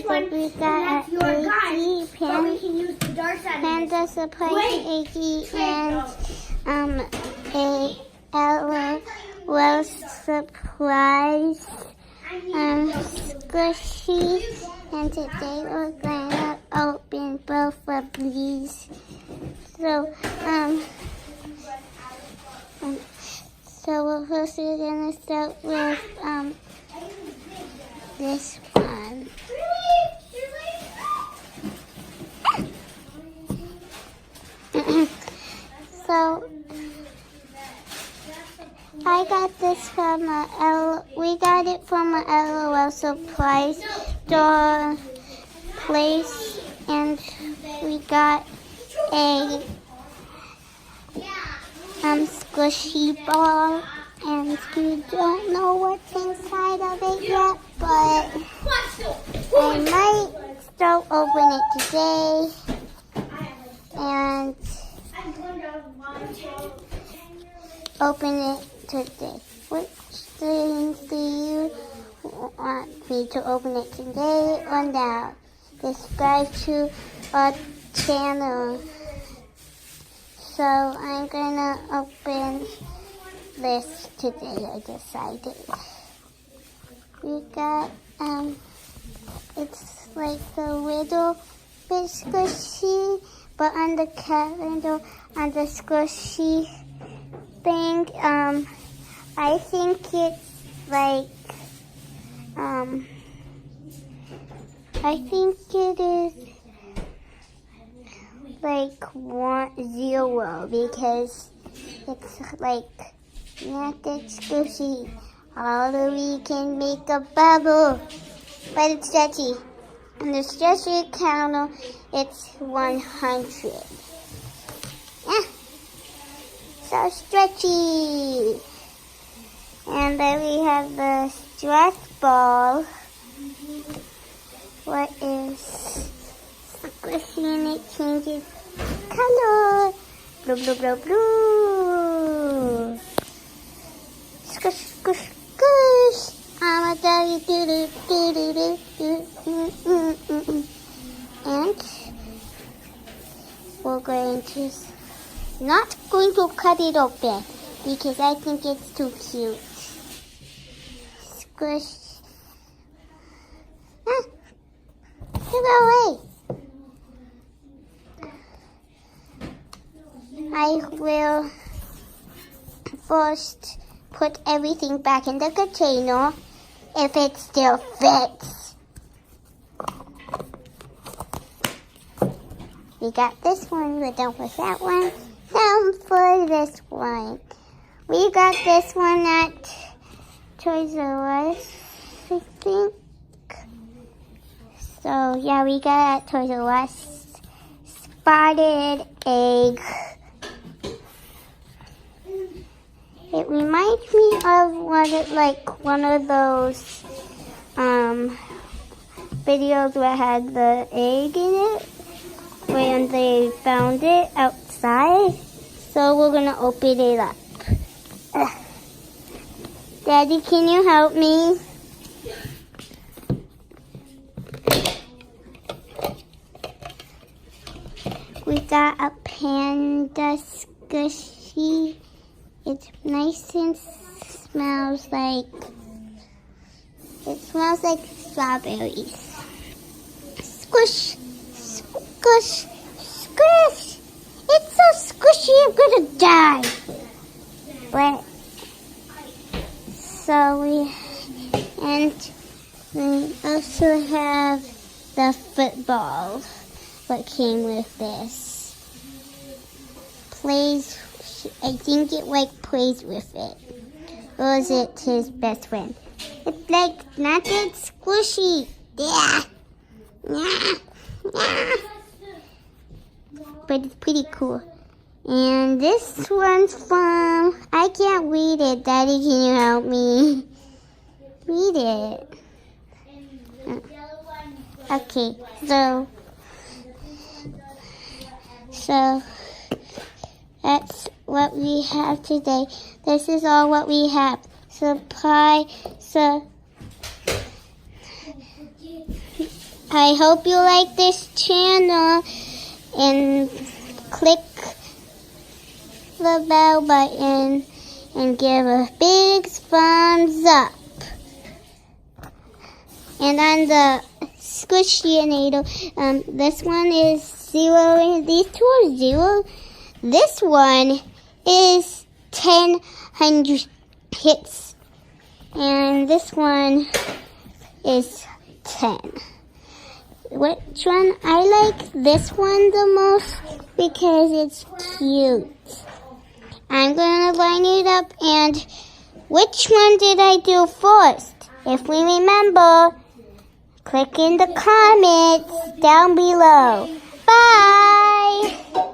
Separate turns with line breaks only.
this one,
we got
and that's your guide,
Panda,
but we can use the dark side.
Panda Surprise AG and a LOL Surprise Squishy. And today we're gonna open both of these. So we're first gonna start with this one. So I got this from we got it from a LOL Surprise store place, and we got a squishy ball, and we don't know what's inside of it yet, but I might still open it today, and open it today. Which things do you want me to open it today or now? Subscribe to our channel. So I'm gonna open this today, I decided. We got, it's like a little bit squishy, but on the calendar, on the squishy thing, I think it's like, I think it is like 0 because it's like not that squishy. Although we can make a bubble, but it's stretchy. And the stretchy counter, it's 100. Yeah, so stretchy. And then we have the stress ball. What is squishy, and it changes color. Blue, blue, blue, blue. Squish, squish, squish. I'm a doggy, doo doo doo doo doo. And we're going to not going to cut it open because I think it's too cute. Squish. Get away. I will first put everything back in the container if it still fits. We got this one, we're done with that one. Now for this one. We got this one at Toys R Us, I think. So yeah, we got it at Toys R Us. Spotted egg. It reminds me of one of those videos where it had the egg in it when they found it outside. So we're gonna open it up. Daddy, can you help me? We got a panda squishy. It's nice and smells like strawberries. Squish, squish, squish. It's so squishy, I'm gonna die. But so we also have the football that came with this. Plays, I think it plays with it. Or is it his best friend? It's like not that squishy. Yeah. Yeah. Yeah. But it's pretty cool. And this one's from, I can't read it. Daddy, can you help me? Read it. Okay, so that's what we have today. This is all what we have. I hope you like this channel and click the bell button and give a big thumbs up. And on the Squishyinator, this one is 0 and these two are 0. This one is 1,000 hits. And this one is 10. Which one? I like this one the most because it's cute. I'm going to line it up, and which one did I do first? If we remember, click in the comments down below. Bye!